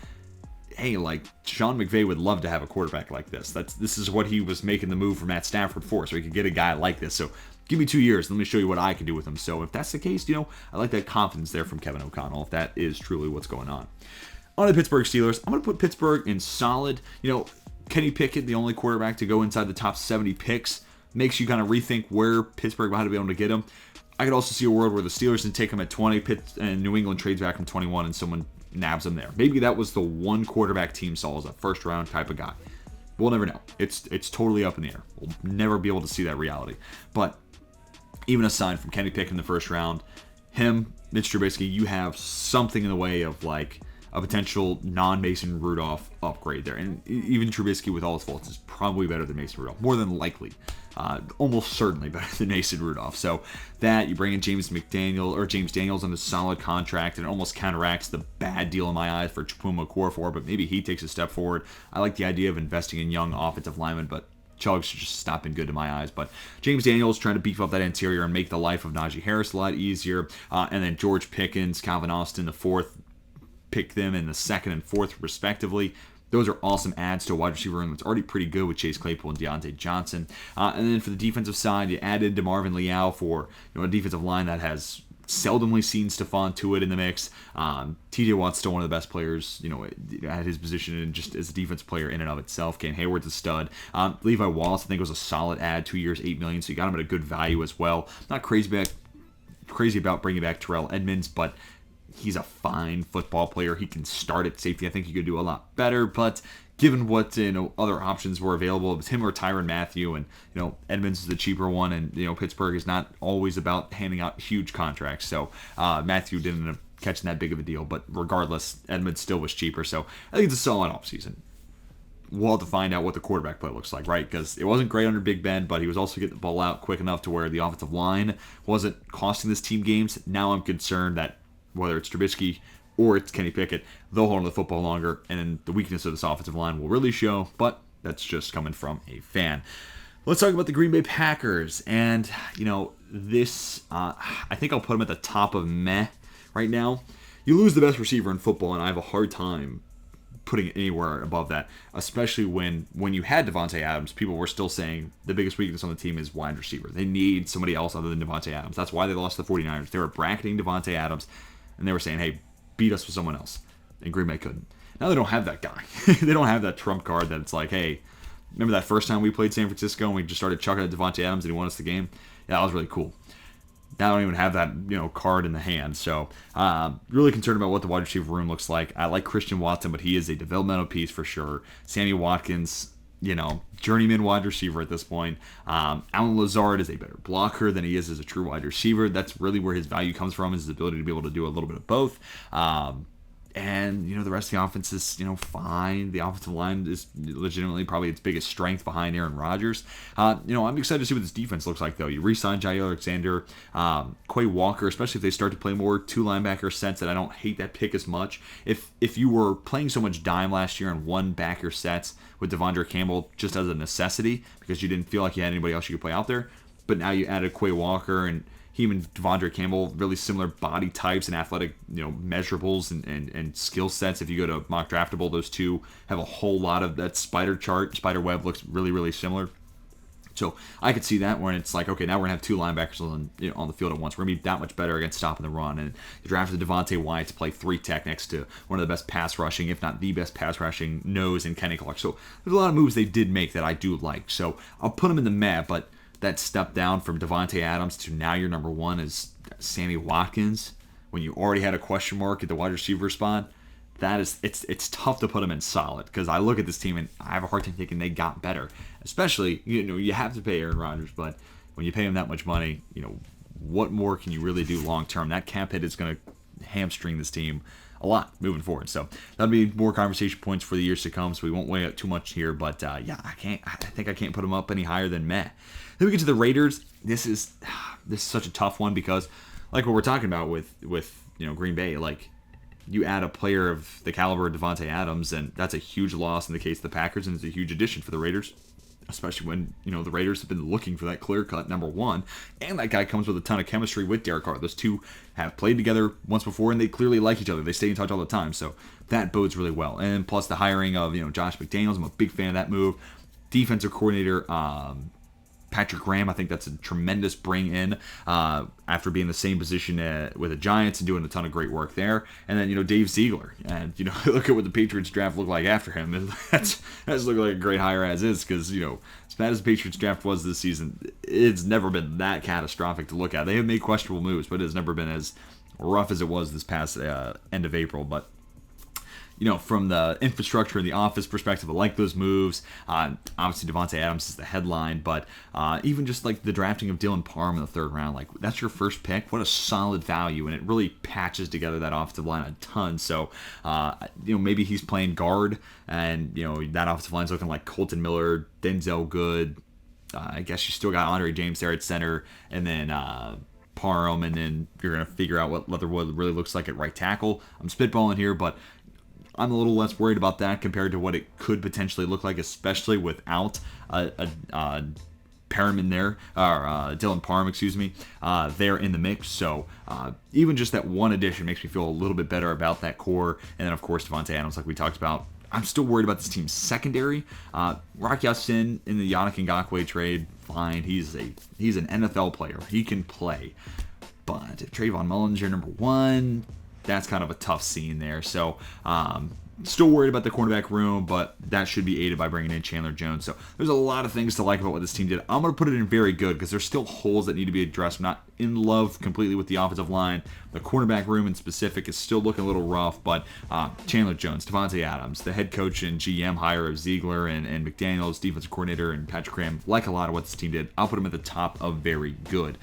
hey, like, Sean McVay would love to have a quarterback like this. This is what he was making the move for Matt Stafford for, so he could get a guy like this. So give me 2 years, let me show you what I can do with him. So if that's the case, I like that confidence there from Kevin O'Connell, if that is truly what's going on. On the Pittsburgh Steelers, I'm going to put Pittsburgh in solid. Kenny Pickett, the only quarterback to go inside the top 70 picks, makes you kind of rethink where Pittsburgh might be able to get him. I could also see a world where the Steelers can take him at 20, and New England trades back from 21, and someone nabs him there. Maybe that was the one quarterback team saw as a first-round type of guy. We'll never know. It's totally up in the air. We'll never be able to see that reality. But even aside from Kenny Pickett in the first round, him, Mitch Trubisky, you have something in the way of like a potential non-Mason Rudolph upgrade there. And even Trubisky, with all his faults, is probably better than Mason Rudolph. More than likely. Almost certainly better than Mason Rudolph. So that, you bring in James Daniels on a solid contract, and it almost counteracts the bad deal in my eyes for Chupuma Okorafor, but maybe he takes a step forward. I like the idea of investing in young offensive linemen, but Chugs just stopping good to my eyes. But James Daniels trying to beef up that interior and make the life of Najee Harris a lot easier. And then George Pickens, Calvin Austin, the fourth, pick them in the second and fourth respectively. Those are awesome adds to a wide receiver room that's already pretty good with Chase Claypool and Deontay Johnson. And then for the defensive side, you added DeMarvin Leal for a defensive line that has seldomly seen Stephon Tuitt in the mix. TJ Watt's still one of the best players, at his position, and just as a defense player in and of itself. Cam Hayward's a stud. Levi Wallace, I think, was a solid add, 2 years, $8 million, so you got him at a good value as well. Not crazy about bringing back Terrell Edmunds, but he's a fine football player. He can start at safety. I think he could do a lot better, but given what other options were available, it was him or Tyrann Mathieu, and Edmonds is the cheaper one, and Pittsburgh is not always about handing out huge contracts. So Mathieu didn't end up catching that big of a deal, but regardless, Edmonds still was cheaper. So I think it's a solid offseason. We'll have to find out what the quarterback play looks like, right? Because it wasn't great under Big Ben, but he was also getting the ball out quick enough to where the offensive line wasn't costing this team games. Now I'm concerned that whether it's Trubisky or it's Kenny Pickett, they'll hold on to the football longer, and the weakness of this offensive line will really show, but that's just coming from a fan. Let's talk about the Green Bay Packers, and, this, I think I'll put them at the top of meh right now. You lose the best receiver in football, and I have a hard time putting it anywhere above that, especially when you had Devonta Adams, people were still saying the biggest weakness on the team is wide receiver. They need somebody else other than Devonta Adams. That's why they lost the 49ers. They were bracketing Devonta Adams, and they were saying, hey, beat us with someone else. And Green Bay couldn't. Now they don't have that guy. They don't have that trump card that it's like, hey, remember that first time we played San Francisco and we just started chucking at Devonta Adams and he won us the game? Yeah, that was really cool. Now I don't even have that card in the hand. So really concerned about what the wide receiver room looks like. I like Christian Watson, but he is a developmental piece for sure. Sammy Watkins, journeyman wide receiver at this point. Alan Lazard is a better blocker than he is as a true wide receiver. That's really where his value comes from, is his ability to be able to do a little bit of both. And, the rest of the offense is, fine. The offensive line is legitimately probably its biggest strength behind Aaron Rodgers. I'm excited to see what this defense looks like, though. You re-sign Jair Alexander, Quay Walker, especially if they start to play more two linebacker sets, and I don't hate that pick as much. If you were playing so much dime last year in one backer sets with Devondre Campbell just as a necessity because you didn't feel like you had anybody else you could play out there, but now you added Quay Walker, and he and Devondre Campbell, really similar body types and athletic, measurables and skill sets. If you go to Mock Draftable, those two have a whole lot of that spider web looks really, really similar. So I could see that when it's like, okay, now we're going to have two linebackers on the field at once. We're going to be that much better against stopping the run. And you drafted Devonta White to play 3 tech next to one of the best pass rushing, if not the best pass rushing nose in Kenny Clark. So there's a lot of moves they did make that I do like. So I'll put them in the map, but that step down from Devonta Adams to now your number one is Sammy Watkins, when you already had a question mark at the wide receiver spot. It's tough to put them in solid, because I look at this team and I have a hard time thinking they got better. Especially, you have to pay Aaron Rodgers, but when you pay him that much money, what more can you really do long term? That cap hit is going to hamstring this team a lot moving forward. So that'll be more conversation points for the years to come. So we won't weigh out too much here, but I think I can't put them up any higher than meh. Then we get to the Raiders. This is such a tough one, because like what we're talking about with Green Bay, like, you add a player of the caliber of Devonta Adams, and that's a huge loss in the case of the Packers, and it's a huge addition for the Raiders, especially when, the Raiders have been looking for that clear-cut number one, and that guy comes with a ton of chemistry with Derek Carr. Those two have played together once before, and they clearly like each other. They stay in touch all the time, so that bodes really well. And plus the hiring of, Josh McDaniels, I'm a big fan of that move. Defensive coordinator, Patrick Graham, I think that's a tremendous bring in after being the same position with the Giants and doing a ton of great work there. And then, Dave Ziegler. And, look at what the Patriots draft looked like after him. And that's looked like a great hire as is, because, as bad as the Patriots draft was this season, it's never been that catastrophic to look at. They have made questionable moves, but it's never been as rough as it was this past end of April. But from the infrastructure and the office perspective, I like those moves. Obviously, Devonta Adams is the headline, but even just like the drafting of Dylan Parham in the 3rd round, like, that's your first pick. What a solid value, and it really patches together that offensive line a ton. So, maybe he's playing guard, and that offensive line's looking like Colton Miller, Denzel Good. I guess you still got Andre James there at center, and then Parham, and then you're gonna figure out what Leatherwood really looks like at right tackle. I'm spitballing here, but I'm a little less worried about that compared to what it could potentially look like, especially without Parham in there, or Dylan Parham, there in the mix. So even just that one addition makes me feel a little bit better about that core. And then, of course, Devonta Adams, like we talked about. I'm still worried about this team's secondary. Rock Ya-Sin in the Yannick Ngakoue trade, fine. He's an NFL player. He can play. But Trayvon Mullen's your number one. That's kind of a tough scene there. So, still worried about the cornerback room, but that should be aided by bringing in Chandler Jones. So, there's a lot of things to like about what this team did. I'm going to put it in very good, because there's still holes that need to be addressed. I'm not in love completely with the offensive line. The cornerback room in specific is still looking a little rough, but Chandler Jones, Devonta Adams, the head coach and GM hire of Ziegler and McDaniels, defensive coordinator, and Patrick Graham, like a lot of what this team did. I'll put them at the top of very good.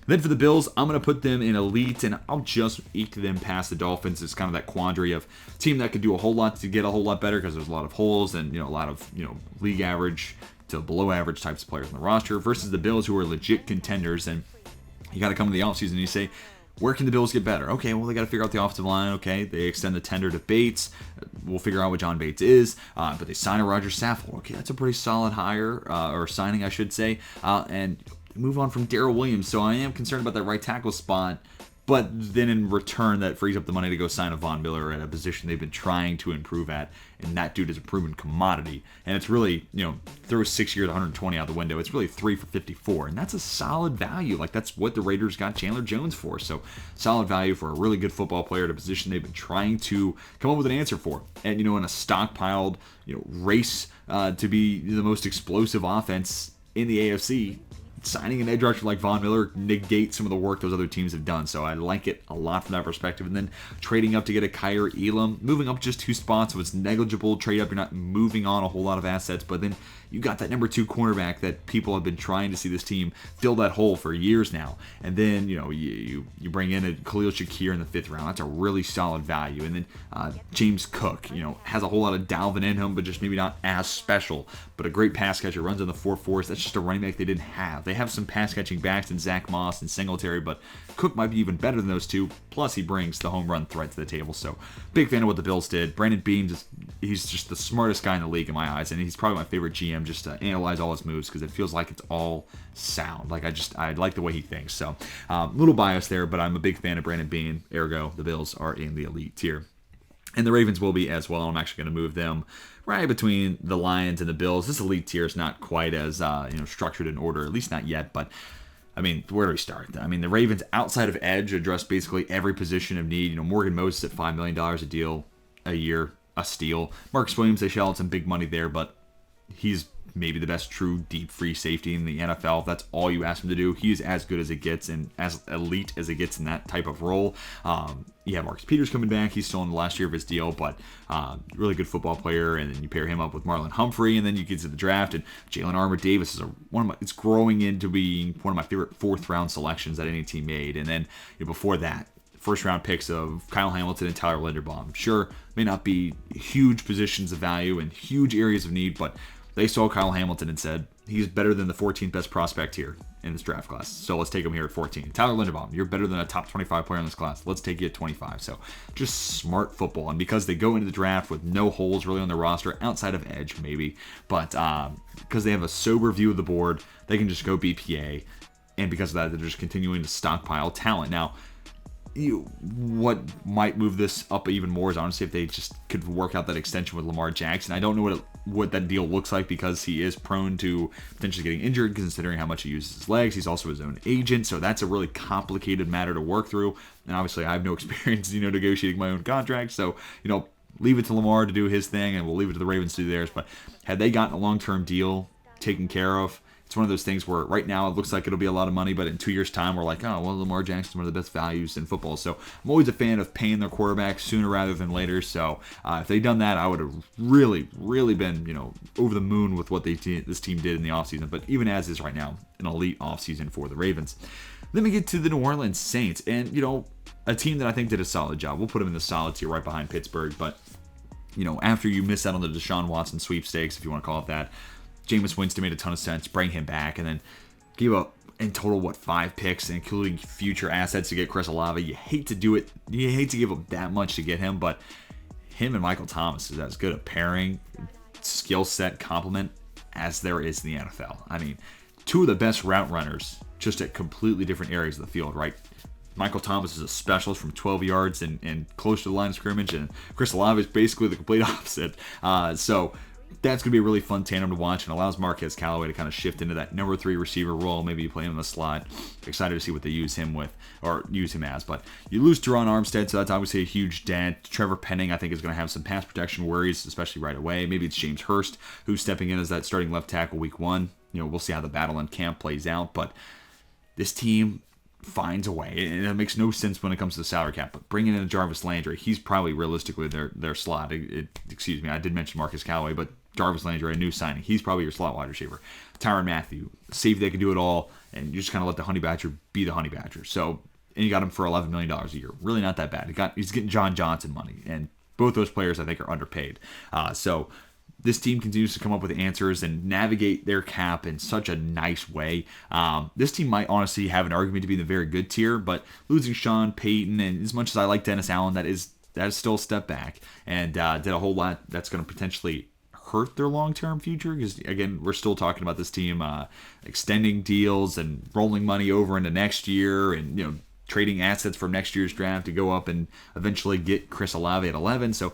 Then for the Bills, I'm going to put them in elite, and I'll just eke them past the Dolphins. It's kind of that quandary of team that could do a whole lot to get a whole lot better, because there's a lot of holes and a lot of league average to below average types of players on the roster, versus the Bills, who are legit contenders. And you got to come to the offseason and you say, where can the Bills get better? Okay, well, they got to figure out the offensive line. Okay, they extend the tender to Bates. We'll figure out what John Bates is. But they sign a Roger Saffold. Okay, that's a pretty solid hire, or signing, I should say. And move on from Darrell Williams. So I am concerned about that right tackle spot. But then in return, that frees up the money to go sign a Von Miller at a position they've been trying to improve at. And that dude is a proven commodity. And it's really, throw 6 years, 120 out the window. It's really 3 for 54. And that's a solid value. Like, that's what the Raiders got Chandler Jones for. So solid value for a really good football player at a position they've been trying to come up with an answer for. And, in a stockpiled, race to be the most explosive offense in the AFC, signing an edge rusher like Von Miller negates some of the work those other teams have done. So I like it a lot from that perspective. And then trading up to get a Kyer Elam, moving up just 2 spots, so it's negligible. Trade up, you're not moving on a whole lot of assets, but then you got that number 2 cornerback that people have been trying to see this team fill that hole for years now. And then, you bring in a Khalil Shakir in the 5th round. That's a really solid value. And then James Cook, has a whole lot of Dalvin in him, but just maybe not as special. But a great pass catcher, runs in the 4.4s. That's just a running back they didn't have. They have some pass catching backs in Zach Moss and Singletary, but Cook might be even better than those two. Plus, he brings the home run threat to the table. So, big fan of what the Bills did. Brandon Beane, he's just the smartest guy in the league in my eyes, and he's probably my favorite GM just to analyze all his moves, because it feels like it's all sound. Like, I like the way he thinks. So, little bias there, but I'm a big fan of Brandon Beane. Ergo, the Bills are in the elite tier. And the Ravens will be as well. I'm actually going to move them right between the Lions and the Bills. This elite tier is not quite as structured in order, at least not yet. But I mean, where do we start? I mean, the Ravens outside of edge address basically every position of need. Morgan Moses at $5 million a year, a steal. Marcus Williams, they shell out some big money there, but he's maybe the best true deep free safety in the NFL. If that's all you ask him to do, he's as good as it gets and as elite as it gets in that type of role. Marcus Peters coming back. He's still in the last year of his deal, but really good football player. And then you pair him up with Marlon Humphrey, and then you get to the draft, and Jalen Armour-Davis is it's growing into being one of my favorite fourth-round selections that any team made. And then before that, first-round picks of Kyle Hamilton and Tyler Linderbaum. Sure, may not be huge positions of value and huge areas of need, but they saw Kyle Hamilton and said, he's better than the 14th best prospect here in this draft class. So let's take him here at 14. Tyler Linderbaum, you're better than a top 25 player in this class. Let's take you at 25. So just smart football. And because they go into the draft with no holes really on their roster, outside of edge maybe, but because they have a sober view of the board, they can just go BPA. And because of that, they're just continuing to stockpile talent. Now, what might move this up even more is honestly if they just could work out that extension with Lamar Jackson. I don't know what that deal looks like because he is prone to potentially getting injured considering how much he uses his legs. He's also his own agent, so that's a really complicated matter to work through. And obviously I have no experience, negotiating my own contract, so, leave it to Lamar to do his thing and we'll leave it to the Ravens to do theirs. But had they gotten a long-term deal taken care of, it's one of those things where right now it looks like it'll be a lot of money, but in 2 years' time, we're like, oh, well, Lamar Jackson's one of the best values in football. So I'm always a fan of paying their quarterback sooner rather than later. So if they'd done that, I would have really, really been, over the moon with what this team did in the offseason. But even as is right now, an elite offseason for the Ravens. Then we get to the New Orleans Saints. And, a team that I think did a solid job. We'll put them in the solid tier right behind Pittsburgh. But, after you miss out on the Deshaun Watson sweepstakes, if you want to call it that, Jameis Winston made a ton of sense. Bring him back, and then give up in total 5 picks, including future assets to get Chris Olave. You hate to do it. You hate to give up that much to get him, but him and Michael Thomas is as good a pairing, skill set complement as there is in the NFL. I mean, 2 of the best route runners, just at completely different areas of the field, right? Michael Thomas is a specialist from 12 yards and close to the line of scrimmage, and Chris Olave is basically the complete opposite. So that's going to be a really fun tandem to watch and allows Marquez Callaway to kind of shift into that number 3 receiver role. Maybe you play him in the slot. Excited to see what they use him with or use him as. But you lose Teron Armstead, so that's obviously a huge dent. Trevor Penning, I think, is going to have some pass protection worries, especially right away. Maybe it's James Hurst who's stepping in as that starting left tackle week 1. We'll see how the battle in camp plays out. But this team finds a way, and it makes no sense when it comes to the salary cap, but bringing in Jarvis Landry, he's probably realistically their slot. Excuse me, I did mention Marcus Callaway, but Jarvis Landry, a new signing, he's probably your slot wide receiver. Tyrann Mathieu, see if they can do it all, and you just kind of let the Honey Badger be the Honey Badger. So, and you got him for $11 million a year. Really not that bad. He's getting John Johnson money, and both those players I think are underpaid. So this team continues to come up with answers and navigate their cap in such a nice way. This team might honestly have an argument to be in the very good tier, but losing Sean Payton, and as much as I like Dennis Allen, that is still a step back, and did a whole lot that's going to potentially hurt their long-term future, because again, we're still talking about this team extending deals and rolling money over into next year, and trading assets from next year's draft to go up and eventually get Chris Olave at 11. So,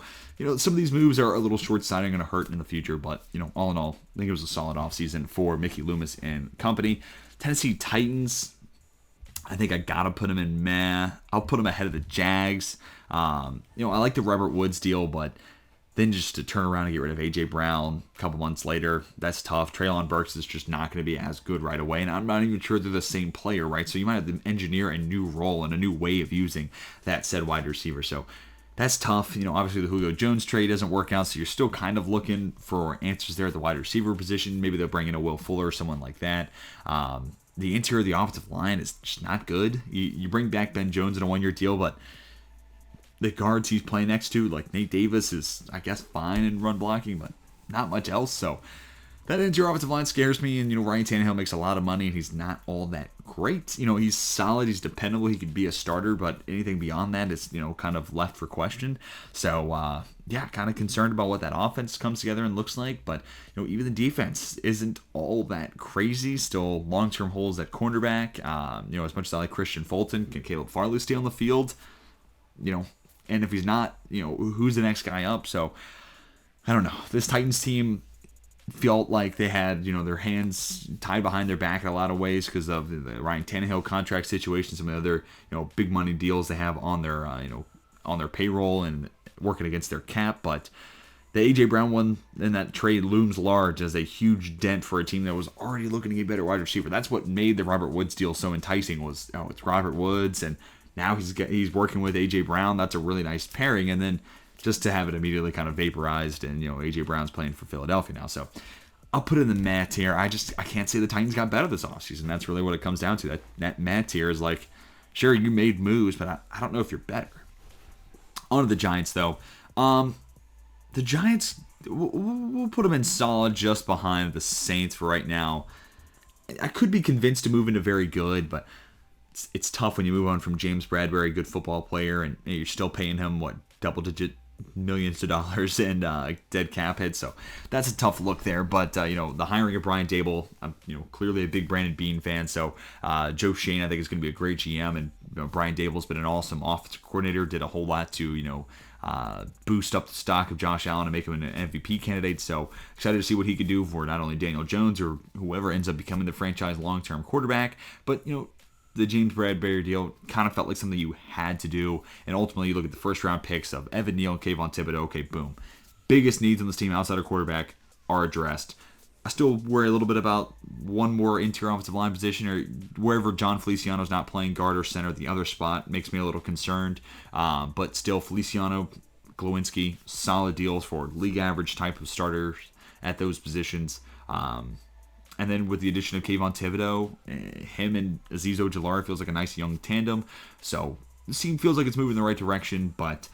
some of these moves are a little short-sighted and going to hurt in the future. But, all in all, I think it was a solid offseason for Mickey Loomis and company. Tennessee Titans, I think I got to put them in meh. I'll put them ahead of the Jags. I like the Robert Woods deal, but then just to turn around and get rid of A.J. Brown a couple months later, that's tough. Treylon Burks is just not going to be as good right away, and I'm not even sure they're the same player, right? So you might have to engineer a new role and a new way of using that said wide receiver. So that's tough. Obviously the Julio Jones trade doesn't work out, so you're still kind of looking for answers there at the wide receiver position. Maybe they'll bring in a Will Fuller or someone like that. The interior of the offensive line is just not good. You bring back Ben Jones in a 1-year deal, but the guards he's playing next to, like Nate Davis, is, I guess, fine in run blocking, but not much else. So that interior offensive line scares me. And, Ryan Tannehill makes a lot of money, and he's not all that great. He's solid, he's dependable, he could be a starter, but anything beyond that is, kind of left for question. So, kind of concerned about what that offense comes together and looks like. But, even the defense isn't all that crazy. Still long-term holes at cornerback. As much as I like Christian Fulton, can Caleb Farley stay on the field? And if he's not, who's the next guy up? So I don't know. This Titans team felt like they had, their hands tied behind their back in a lot of ways because of the Ryan Tannehill contract situation, some of the other, big money deals they have on their, on their payroll and working against their cap. But the A.J. Brown one in that trade looms large as a huge dent for a team that was already looking to get better wide receiver. That's what made the Robert Woods deal so enticing was, it's Robert Woods, and now he's working with A.J. Brown. That's a really nice pairing. And then just to have it immediately kind of vaporized, and, A.J. Brown's playing for Philadelphia now. So I'll put it in the Matt tier. I can't say the Titans got better this offseason. That's really what it comes down to. That Matt tier is like, sure, you made moves, but I don't know if you're better. On to the Giants, though. The Giants, we'll put them in solid just behind the Saints for right now. I could be convinced to move into very good, but it's tough when you move on from James Bradbury, a good football player, and you're still paying him, double-digit millions of dollars in dead cap hit. So that's a tough look there. But, the hiring of Brian Daboll, I'm, clearly a big Brandon Beane fan. So Joe Shane, I think, is going to be a great GM. And Brian Daboll's been an awesome offensive coordinator, did a whole lot to, boost up the stock of Josh Allen and make him an MVP candidate. So excited to see what he could do for not only Daniel Jones or whoever ends up becoming the franchise long-term quarterback, but, the James Bradbury deal kind of felt like something you had to do. And ultimately, you look at the first-round picks of Evan Neal and Kayvon Thibodeau. Okay, boom. Biggest needs on this team outside of quarterback are addressed. I still worry a little bit about one more interior offensive line position, or wherever John Feliciano's not playing guard or center, the other spot makes me a little concerned. But still, Feliciano, Glowinski, solid deals for league average type of starters at those positions. And then with the addition of Kayvon Thibodeau, him and Azeez Ojulari feels like a nice young tandem. So the team feels like it's moving in the right direction, but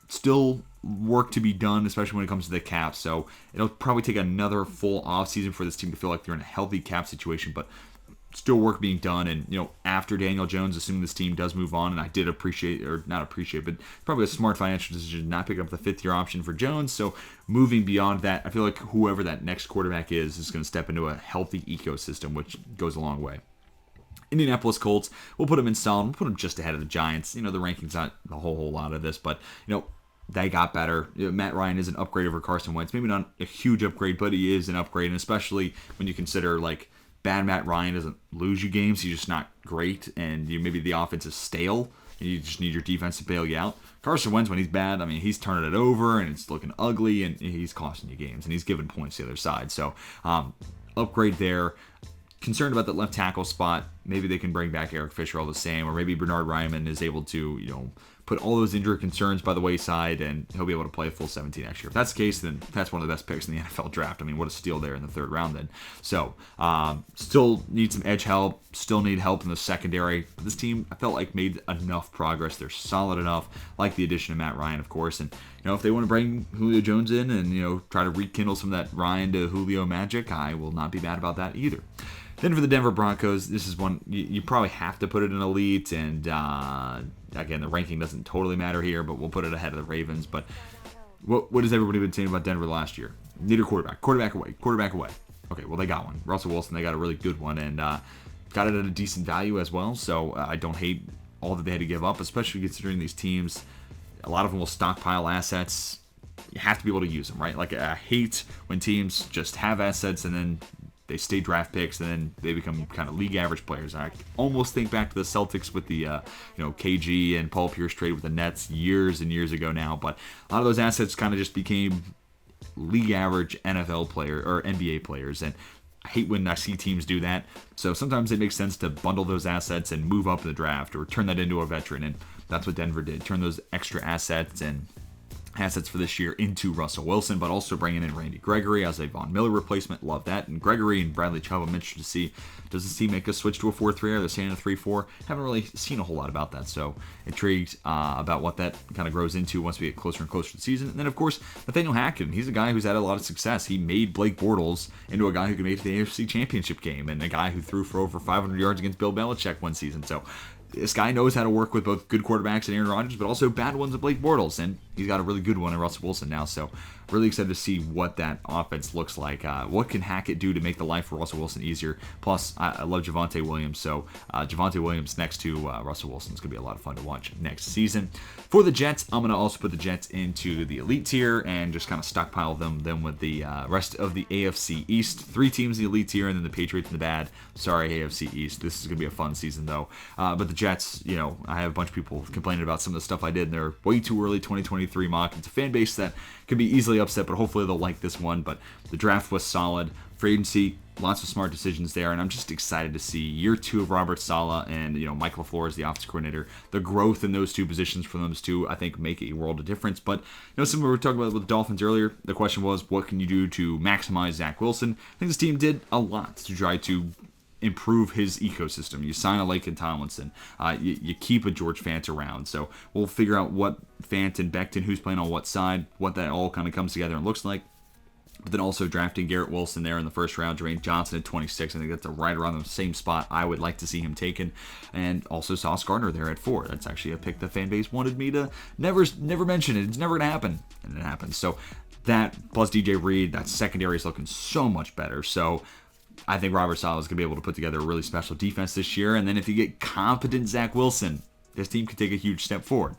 still work to be done, especially when it comes to the cap. So it'll probably take another full offseason for this team to feel like they're in a healthy cap situation, but still work being done. And, after Daniel Jones, assuming this team does move on, and I did appreciate, or not appreciate, but probably a smart financial decision not picking up the fifth-year option for Jones. So moving beyond that, I feel like whoever that next quarterback is going to step into a healthy ecosystem, which goes a long way. Indianapolis Colts, we'll put them in solid. We'll put them just ahead of the Giants. The ranking's not a whole lot of this, but, they got better. Matt Ryan is an upgrade over Carson Wentz. Maybe not a huge upgrade, but he is an upgrade, and especially when you consider, bad Matt Ryan doesn't lose you games. He's just not great, and maybe the offense is stale, and you just need your defense to bail you out. Carson Wentz, when he's bad, he's turning it over, and it's looking ugly, and he's costing you games, and he's giving points to the other side. So, upgrade there. Concerned about that left tackle spot. Maybe they can bring back Eric Fisher all the same, or maybe Bernard Ryman is able to, put all those injury concerns by the wayside, and he'll be able to play a full 17 next year. If that's the case, then that's one of the best picks in the NFL draft. What a steal there in the third round then. So, still need some edge help, still need help in the secondary. This team, I felt like, made enough progress. They're solid enough, like the addition of Matt Ryan, of course. And, if they want to bring Julio Jones in and, try to rekindle some of that Ryan to Julio magic, I will not be mad about that either. Then for the Denver Broncos, this is one you probably have to put it in elite, and again, the ranking doesn't totally matter here, but we'll put it ahead of the Ravens. But what has everybody been saying about Denver last year? Need a quarterback away. Okay, well, they got one. Russell Wilson, they got a really good one, and got it at a decent value as well, so I don't hate all that they had to give up, especially considering these teams, a lot of them will stockpile assets. You have to be able to use them, right? I hate when teams just have assets and then they stay draft picks, and then they become kind of league average players. I almost think back to the Celtics with the KG and Paul Pierce trade with the Nets years and years ago now. But a lot of those assets kind of just became league average NFL player or NBA players, and I hate when I see teams do that. So sometimes it makes sense to bundle those assets and move up in the draft or turn that into a veteran, and that's what Denver did. Turn those extra assets for this year into Russell Wilson, but also bringing in Randy Gregory as a Von Miller replacement. Love that. And Gregory and Bradley Chubb, I'm interested to see, does this team make a switch to a 4-3? Are they staying in a 3-4? Haven't really seen a whole lot about that, so intrigued about what that kind of grows into once we get closer and closer to the season. And then, of course, Nathaniel Hacken. He's a guy who's had a lot of success. He made Blake Bortles into a guy who could make the AFC Championship game, and a guy who threw for over 500 yards against Bill Belichick one season. So this guy knows how to work with both good quarterbacks and Aaron Rodgers, but also bad ones of Blake Bortles, and he's got a really good one in Russell Wilson now. So really excited to see what that offense looks like. What can Hackett do to make the life for Russell Wilson easier? Plus, I love Javonte Williams, so Javonte Williams next to Russell Wilson is going to be a lot of fun to watch next season. For the Jets, I'm going to also put the Jets into the elite tier and just kind of stockpile them with the rest of the AFC East. 3 teams in the elite tier and then the Patriots in the bad. Sorry, AFC East. This is going to be a fun season, though. But the Jets, I have a bunch of people complaining about some of the stuff I did in their way too early 2023 mock. It's a fan base that can be easily upset, but hopefully they'll like this one. But the draft was solid. Free agency, lots of smart decisions there, and I'm just excited to see year 2 of Robert Saleh and Mike LaFleur as the offensive coordinator. The growth in those 2 positions for those 2, I think, make a world of difference. But similar we were talking about with the Dolphins earlier, the question was, what can you do to maximize Zach Wilson? I think this team did a lot to try to improve his ecosystem. You sign a Laken Tomlinson. You keep a George Fant around. So we'll figure out what Fant and Becton, who's playing on what side, what that all kind of comes together and looks like. But then also drafting Garrett Wilson there in the first round, Jermaine Johnson at 26. I think that's right around the same spot I would like to see him taken. And also Sauce Gardner there at 4. That's actually a pick the fan base wanted me to never mention it. It's never going to happen. And it happens. So that plus DJ Reed, that secondary is looking so much better. So I think Robert Saleh is going to be able to put together a really special defense this year. And then if you get competent Zach Wilson, this team could take a huge step forward.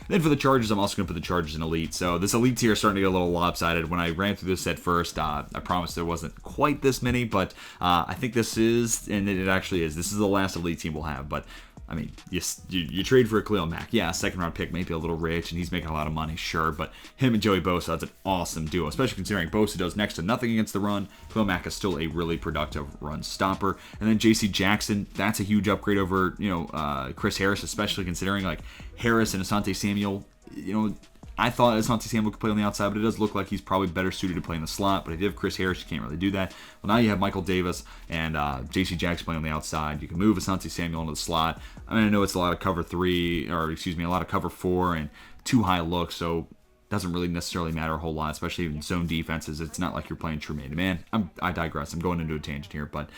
Then for the Chargers, I'm also going to put the Chargers in elite. So this elite tier is starting to get a little lopsided. When I ran through this at first, I promised there wasn't quite this many, but I think this is, and it actually is. This is the last elite team we'll have. But I mean, you trade for a Khalil Mack. Yeah, a second-round pick may be a little rich, and he's making a lot of money, sure. But him and Joey Bosa, that's an awesome duo, especially considering Bosa does next to nothing against the run. Khalil Mack is still a really productive run stopper. And then J.C. Jackson, that's a huge upgrade over Chris Harris, especially considering Harris and Asante Samuel. I thought Asante Samuel could play on the outside, but it does look like he's probably better suited to play in the slot. But if you have Chris Harris, you can't really do that. Well, now you have Michael Davis and J.C. Jackson playing on the outside. You can move Asante Samuel into the slot. I mean, I know it's a lot of cover 3, or excuse me, a lot of cover 4 and 2 high looks, so it doesn't really necessarily matter a whole lot, especially in zone defenses. It's not like you're playing true man-to-man. I digress. I'm going into a tangent here, but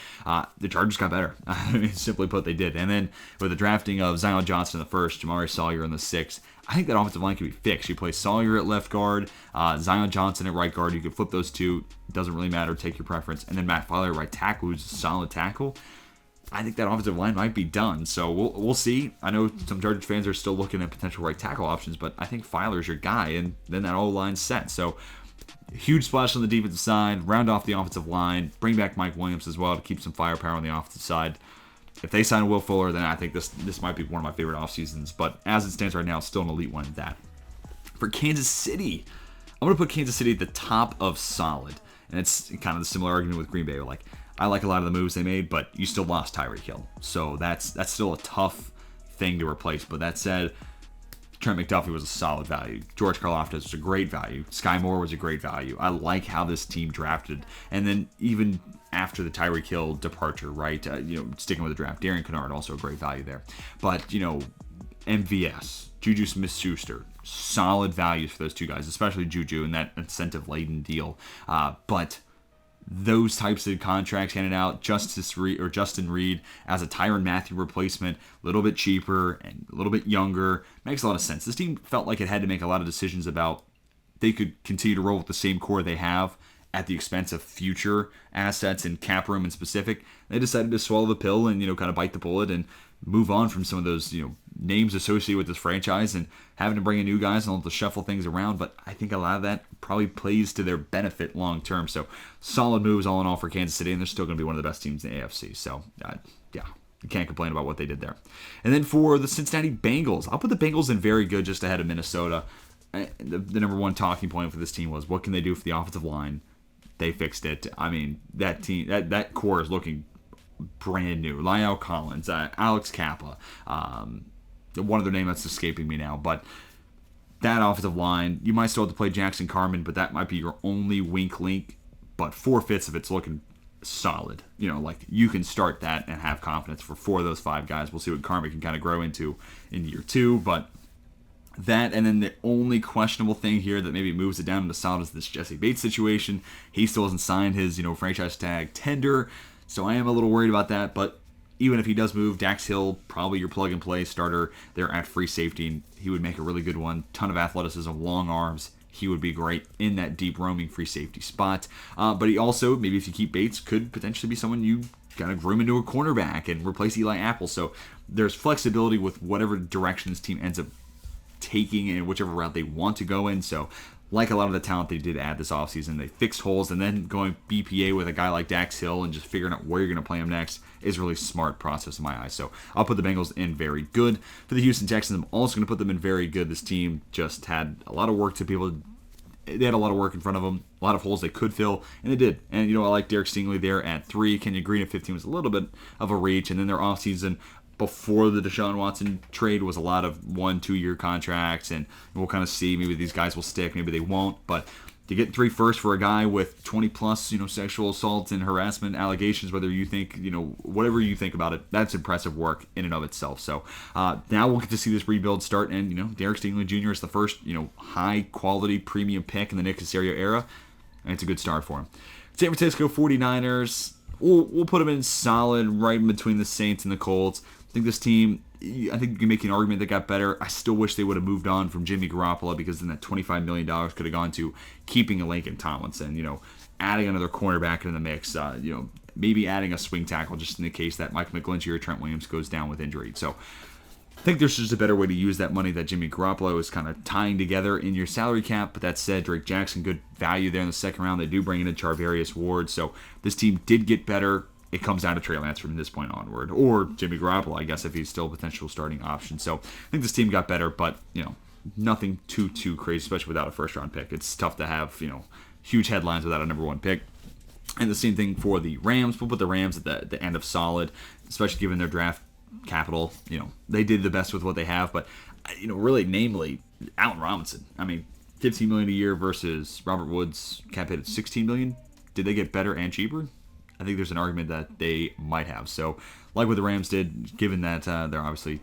the Chargers got better. I mean, simply put, they did. And then with the drafting of Zion Johnson in the 1st, Jamari Sawyer in the 6th, I think that offensive line can be fixed. You play Sawyer at left guard, Zion Johnson at right guard. You can flip those 2. It doesn't really matter. Take your preference. And then Matt Feiler at right tackle, who's a solid tackle. I think that offensive line might be done. So we'll see. I know some Chargers fans are still looking at potential right tackle options, but I think Feiler's your guy, and then that whole line's set. So huge splash on the defensive side, round off the offensive line, bring back Mike Williams as well to keep some firepower on the offensive side. If they sign Will Fuller, then I think this might be one of my favorite off seasons. But as it stands right now, it's still an elite one at that. For Kansas City, I'm going to put Kansas City at the top of solid. And it's kind of the similar argument with Green Bay. I like a lot of the moves they made, but you still lost Tyreek Hill. So that's still a tough thing to replace. But that said, Trent McDuffie was a solid value. George Karlaftis was a great value. Sky Moore was a great value. I like how this team drafted. And then even after the Tyreek Hill departure, right? Sticking with the draft, Darian Kennard, also a great value there. But, MVS, Juju Smith-Schuster, solid values for those 2 guys, especially Juju in that incentive-laden deal. But those types of contracts handed out, Justin Reed as a Tyrann Mathieu replacement, a little bit cheaper and a little bit younger, makes a lot of sense. This team felt like it had to make a lot of decisions about they could continue to roll with the same core they have at the expense of future assets and cap room in specific. They decided to swallow the pill and kind of bite the bullet and move on from some of those names associated with this franchise and having to bring in new guys and all to shuffle things around. But I think a lot of that probably plays to their benefit long term. So solid moves all in all for Kansas City, and they're still going to be one of the best teams in the AFC. So yeah, you can't complain about what they did there. And then for the Cincinnati Bengals, I'll put the Bengals in very good, just ahead of Minnesota. The number one talking point for this team was, what can they do for the offensive line? They fixed it. I mean, that team, that core is looking brand new. Lyle Collins, Alex Kappa, one other name that's escaping me now, but that offensive line, you might still have to play Jackson Carman, but that might be your only wink link, but 4/5 of it's looking solid. You can start that and have confidence for 4 of those 5 guys. We'll see what Carman can kind of grow into in year 2, but that, and then the only questionable thing here that maybe moves it down into solid is this Jesse Bates situation. He still hasn't signed his, franchise tag tender, so I am a little worried about that, but even if he does move, Dax Hill, probably your plug-and-play starter there at free safety, and he would make a really good one. Ton of athleticism, long arms, he would be great in that deep roaming free safety spot. But he also, maybe if you keep Bates, could potentially be someone you kind of groom into a cornerback and replace Eli Apple. So there's flexibility with whatever direction this team ends up taking and whichever route they want to go in. So like a lot of the talent they did add this offseason, they fixed holes, and then going BPA with a guy like Dax Hill and just figuring out where you're going to play him next is really smart process in my eyes. So I'll put the Bengals in very good. For the Houston Texans, I'm also going to put them in very good. This team just had a lot of work to be able to, they had a lot of work in front of them, a lot of holes they could fill, and they did. And, I like Derek Stingley there at 3. Kenyon Green at 15 was a little bit of a reach, and then their offseason before the Deshaun Watson trade was a lot of 1-2 year contracts, and we'll kind of see, maybe these guys will stick, maybe they won't, but to get 3 firsts for a guy with 20 plus, sexual assault and harassment allegations, whether you think, whatever you think about it, that's impressive work in and of itself. So now we'll get to see this rebuild start, and, Derek Stingley Jr. is the first, high quality premium pick in the Nick Caserio era, and it's a good start for him. San Francisco 49ers, we'll put them in solid, right in between the Saints and the Colts. I think this team, I think you can make an argument that got better. I still wish they would have moved on from Jimmy Garoppolo, because then that $25 million could have gone to keeping a Lincoln Tomlinson, adding another cornerback in the mix, maybe adding a swing tackle just in the case that Mike McGlinchey or Trent Williams goes down with injury. So I think there's just a better way to use that money that Jimmy Garoppolo is kind of tying together in your salary cap. But that said, Drake Jackson, good value there in the second round. They do bring in a Charvarius Ward. So this team did get better. It comes down to Trey Lance from this point onward, or Jimmy Garoppolo, I guess, if he's still a potential starting option. So I think this team got better, but, nothing too crazy, especially without a first-round pick. It's tough to have, huge headlines without a number 1 pick. And the same thing for the Rams. We'll put the Rams at the end of solid, especially given their draft capital. They did the best with what they have, but, really, namely, Allen Robinson. I mean, $15 million a year versus Robert Woods cap hit at $16 million. Did they get better and cheaper? I think there's an argument that they might have. So, like what the Rams did, given that they're obviously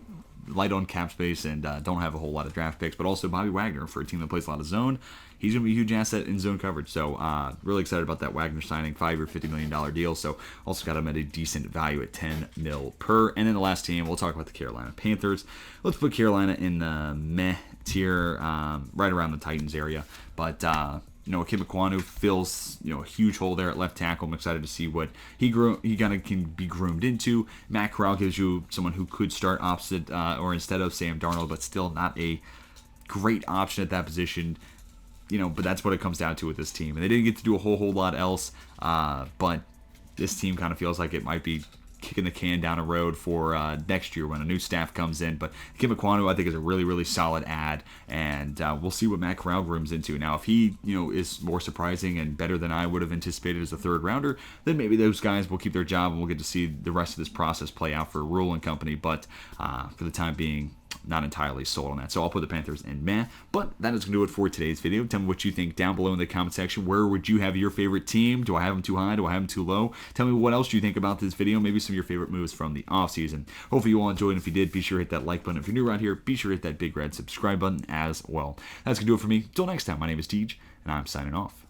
light on cap space and don't have a whole lot of draft picks, but also Bobby Wagner for a team that plays a lot of zone. He's going to be a huge asset in zone coverage. So, really excited about that Wagner signing, 5-year, $50 million deal. So, also got him at a decent value at $10 million per. And then the last team, we'll talk about the Carolina Panthers. Let's put Carolina in the meh tier, right around the Titans area. But, Kim Ekwonu fills, a huge hole there at left tackle. I'm excited to see what he kind of can be groomed into. Matt Corral gives you someone who could start opposite or instead of Sam Darnold, but still not a great option at that position. But that's what it comes down to with this team. And they didn't get to do a whole lot else, but this team kind of feels like it might be kicking the can down a road for next year when a new staff comes in. But Kim Ekwonu, I think, is a really, really solid add, and we'll see what Matt Corral grooms into. Now, if he, is more surprising and better than I would have anticipated as a third rounder, then maybe those guys will keep their job and we'll get to see the rest of this process play out for Rule and company. But for the time being, not entirely sold on that. So I'll put the Panthers in meh. But that is going to do it for today's video. Tell me what you think down below in the comment section. Where would you have your favorite team? Do I have them too high? Do I have them too low? Tell me what else you think about this video. Maybe some of your favorite moves from the offseason. Hopefully you all enjoyed. And if you did, be sure to hit that like button. If you're new around here, be sure to hit that big red subscribe button as well. That's going to do it for me. Until next time, my name is Tej, and I'm signing off.